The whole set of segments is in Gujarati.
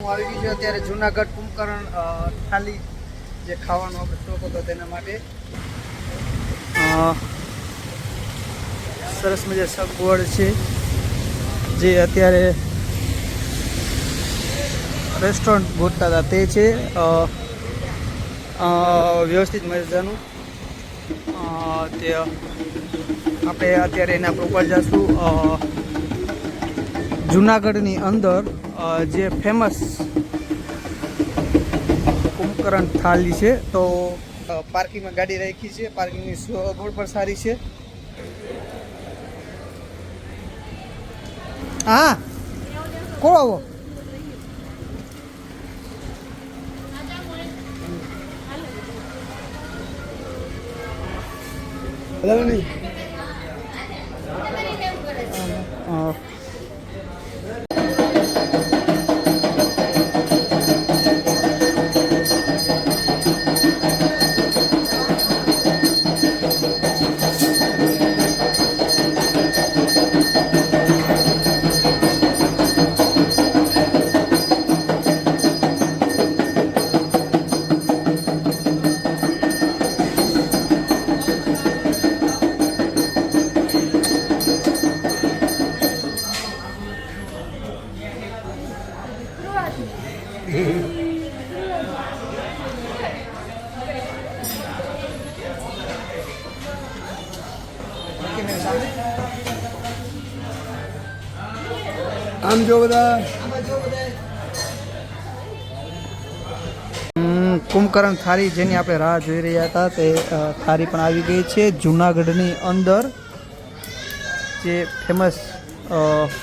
આવી ગયું છે અત્યારે જુનાગઢ કુંભકરણ થાળી જે ખાવાનો આપણે શોખ હતો તેના માટે સરસ મજા સગવડ છે જે અત્યારે રેસ્ટોરન્ટ ગોતતા હતા તે છે વ્યવસ્થિત મજાનું તે આપણે અત્યારે એના પ્રોપર જઈશું જુનાગઢની અંદર જે ફેમસ કુંભકરણ થાળી છે તો પાર્કિંગમાં ગાડી રાખી છે પાર્કિંગની સગવડ પણ સારી છે હા કોણ આવો નહીં આમ જો બધા કુંભકરણ થાળી જેની આપણે રાહ જોઈ રહ્યા હતા તે થાળી પણ આવી ગઈ છે જુનાગઢની અંદર જે ફેમસ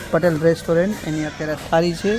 પટેલ રેસ્ટોરન્ટ એની અત્યારે થાળી છે